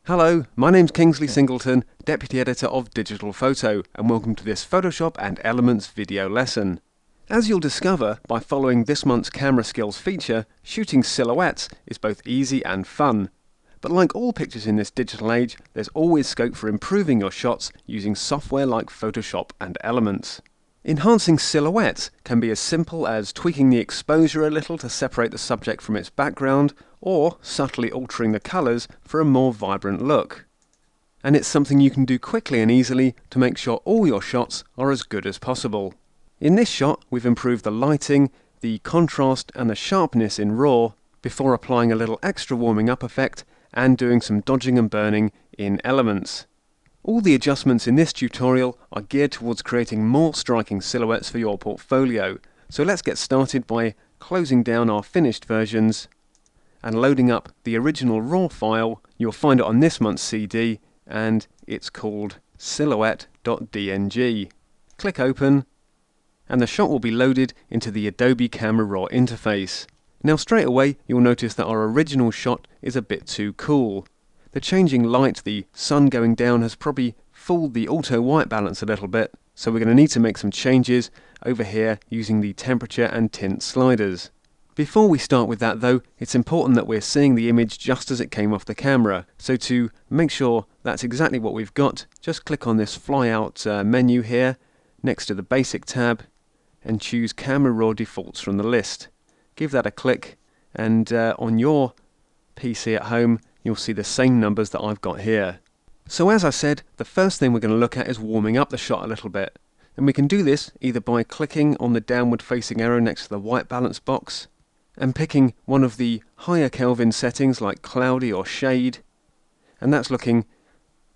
Hello, my name's Kingsley Singleton, Deputy Editor of Digital Photo, and welcome to this Photoshop and Elements video lesson. As you'll discover by following this month's camera skills feature, shooting silhouettes is both easy and fun. But like all pictures in this digital age, there's always scope for improving your shots using software like Photoshop and Elements. Enhancing silhouettes can be as simple as tweaking the exposure a little to separate the subject from its background, or subtly altering the colours for a more vibrant look. And it's something you can do quickly and easily to make sure all your shots are as good as possible. In this shot, we've improved the lighting, the contrast and the sharpness in RAW, before applying a little extra warming up effect and doing some dodging and burning in Elements. All the adjustments in this tutorial are geared towards creating more striking silhouettes for your portfolio, so let's get started by closing down our finished versions and loading up the original RAW file. You'll find it on this month's CD and it's called silhouette.dng. Click open and the shot will be loaded into the Adobe Camera Raw interface. Now straight away you'll notice that our original shot is a bit too cool. The changing light, the sun going down, has probably fooled the auto white balance a little bit, so we're going to need to make some changes over here using the temperature and tint sliders. Before we start with that though, it's important that we're seeing the image just as it came off the camera. So to make sure that's exactly what we've got, just click on this flyout menu here next to the Basic tab and choose Camera Raw Defaults from the list. Give that a click and on your PC at home you'll see the same numbers that I've got here. So as I said, the first thing we're going to look at is warming up the shot a little bit. And we can do this either by clicking on the downward facing arrow next to the white balance box and picking one of the higher Kelvin settings like cloudy or shade, and that's looking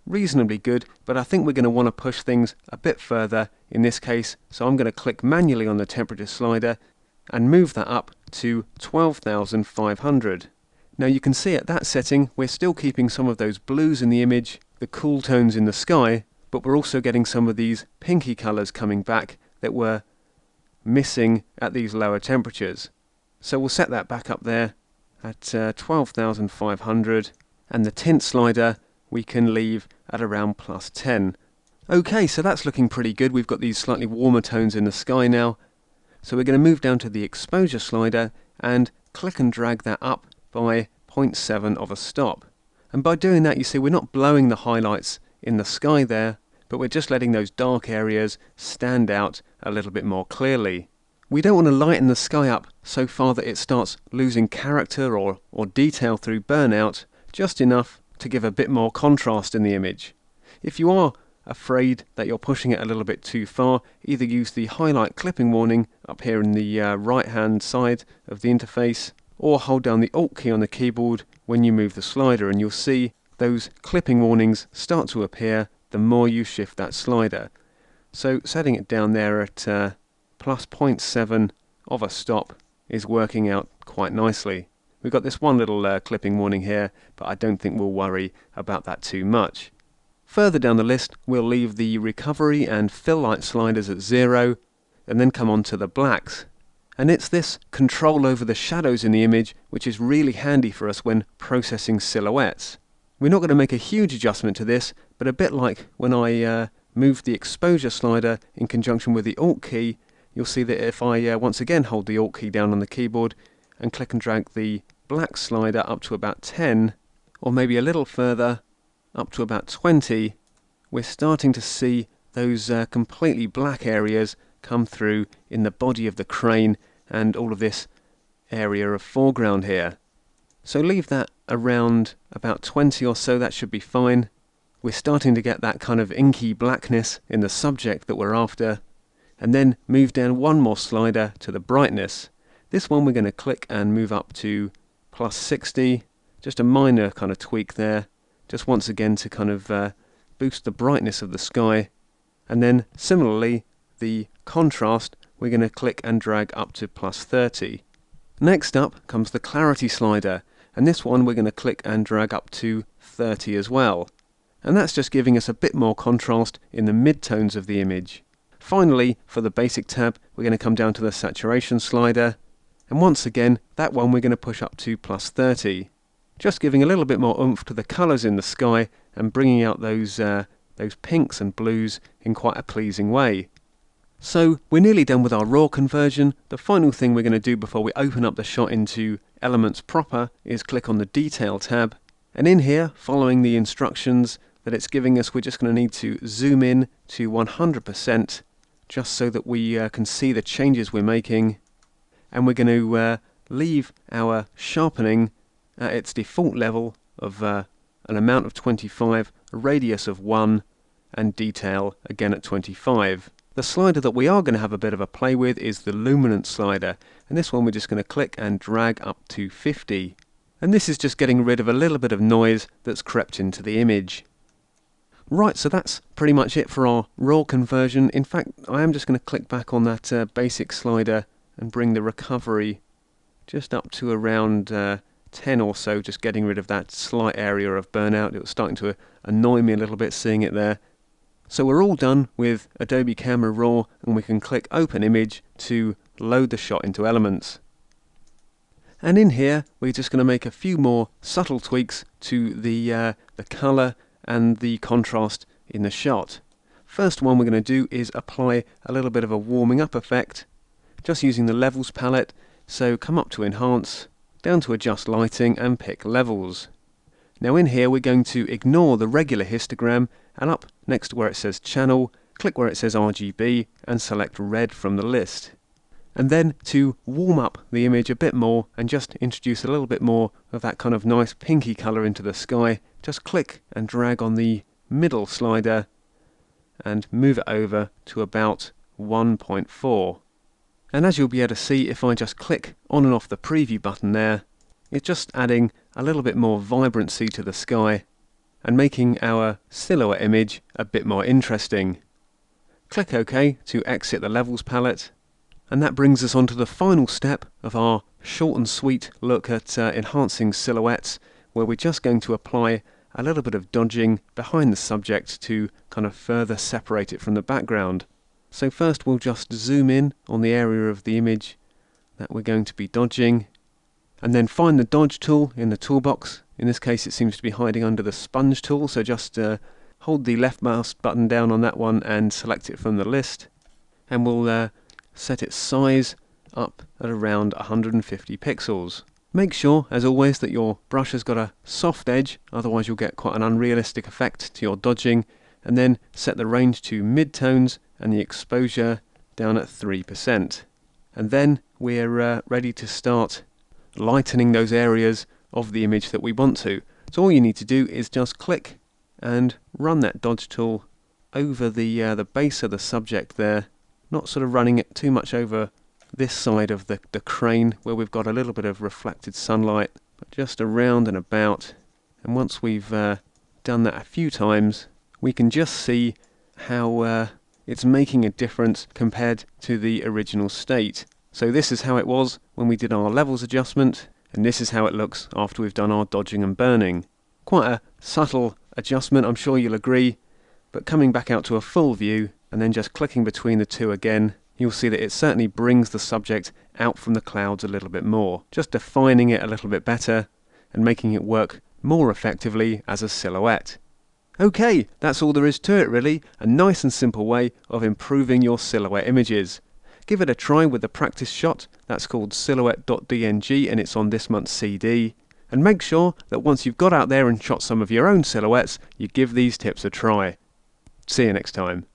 reasonably good, but I think we're going to want to push things a bit further in this case, so I'm going to click manually on the temperature slider and move that up to 12,500. Now you can see at that setting we're still keeping some of those blues in the image, the cool tones in the sky, but we're also getting some of these pinky colours coming back that were missing at these lower temperatures. So we'll set that back up there at 12,500, and the tint slider we can leave at around +10. Okay, so that's looking pretty good. We've got these slightly warmer tones in the sky now. So we're going to move down to the exposure slider and click and drag that up by 0.7 of a stop. And by doing that, you see we're not blowing the highlights in the sky there, but we're just letting those dark areas stand out a little bit more clearly. We don't want to lighten the sky up so far that it starts losing character or detail through burnout, just enough to give a bit more contrast in the image. If you are afraid that you're pushing it a little bit too far, either use the highlight clipping warning up here in the right hand side of the interface, or hold down the Alt key on the keyboard when you move the slider, and you'll see those clipping warnings start to appear the more you shift that slider. So setting it down there at plus 0.7 of a stop is working out quite nicely. We've got this one little clipping warning here, but I don't think we'll worry about that too much. Further down the list, we'll leave the recovery and fill light sliders at 0, and then come on to the blacks. And it's this control over the shadows in the image which is really handy for us when processing silhouettes. We're not going to make a huge adjustment to this, but a bit like when I moved the exposure slider in conjunction with the Alt key, you'll see that if I once again hold the Alt key down on the keyboard and click and drag the black slider up to about 10, or maybe a little further up to about 20, we're starting to see those completely black areas come through in the body of the crane and all of this area of foreground here. So leave that around about 20 or so, that should be fine. We're starting to get that kind of inky blackness in the subject that we're after. And then move down one more slider to the brightness. This one we're going to click and move up to +60, just a minor kind of tweak there, just once again to kind of boost the brightness of the sky. And then similarly the contrast we're going to click and drag up to +30. Next up comes the clarity slider, and this one we're going to click and drag up to 30 as well. And that's just giving us a bit more contrast in the midtones of the image. Finally, for the Basic tab, we're going to come down to the saturation slider, and once again that one we're going to push up to +30. just giving a little bit more oomph to the colours in the sky and bringing out those pinks and blues in quite a pleasing way. So we're nearly done with our raw conversion. The final thing we're going to do before we open up the shot into Elements proper is click on the Detail tab, and in here, following the instructions that it's giving us, we're just going to need to zoom in to 100% just so that we can see the changes we're making, and we're going to leave our sharpening at its default level of an amount of 25, a radius of 1, and detail again at 25. The slider that we are going to have a bit of a play with is the luminance slider, and this one we're just going to click and drag up to 50. And this is just getting rid of a little bit of noise that's crept into the image. Right, so that's pretty much it for our raw conversion. In fact, I am just going to click back on that basic slider and bring the recovery just up to around 10 or so, just getting rid of that slight area of burnout. It was starting to annoy me a little bit seeing it there. So we're all done with Adobe Camera Raw, and we can click Open Image to load the shot into Elements. And in here we're just going to make a few more subtle tweaks to the colour and the contrast in the shot. First one we're going to do is apply a little bit of a warming up effect, just using the Levels palette. So come up to Enhance, down to Adjust Lighting and pick Levels. Now in here we're going to ignore the regular histogram, and up next to where it says Channel, click where it says RGB and select Red from the list. And then to warm up the image a bit more and just introduce a little bit more of that kind of nice pinky colour into the sky, just click and drag on the middle slider and move it over to about 1.4. And as you'll be able to see, if I just click on and off the preview button there, it's just adding a little bit more vibrancy to the sky and making our silhouette image a bit more interesting. Click OK to exit the Levels palette, and that brings us on to the final step of our short and sweet look at enhancing silhouettes, where we're just going to apply a little bit of dodging behind the subject to kind of further separate it from the background. So first we'll just zoom in on the area of the image that we're going to be dodging, and then find the dodge tool in the toolbox. In this case it seems to be hiding under the sponge tool, so just hold the left mouse button down on that one and select it from the list, and we'll set its size up at around 150 pixels. Make sure, as always, that your brush has got a soft edge, otherwise you'll get quite an unrealistic effect to your dodging, and then set the range to mid-tones and the exposure down at 3%. And then we're ready to start lightening those areas of the image that we want to. So all you need to do is just click and run that dodge tool over the base of the subject there, not sort of running it too much over this side of the crane where we've got a little bit of reflected sunlight, but just around and about. And once we've done that a few times, we can just see how it's making a difference compared to the original state. So this is how it was when we did our levels adjustment, and this is how it looks after we've done our dodging and burning. Quite a subtle adjustment, I'm sure you'll agree, but coming back out to a full view and then just clicking between the two again, you'll see that it certainly brings the subject out from the clouds a little bit more, just defining it a little bit better and making it work more effectively as a silhouette. Okay, that's all there is to it really, a nice and simple way of improving your silhouette images. Give it a try with the practice shot, that's called silhouette.dng and it's on this month's CD. And make sure that once you've got out there and shot some of your own silhouettes, you give these tips a try. See you next time.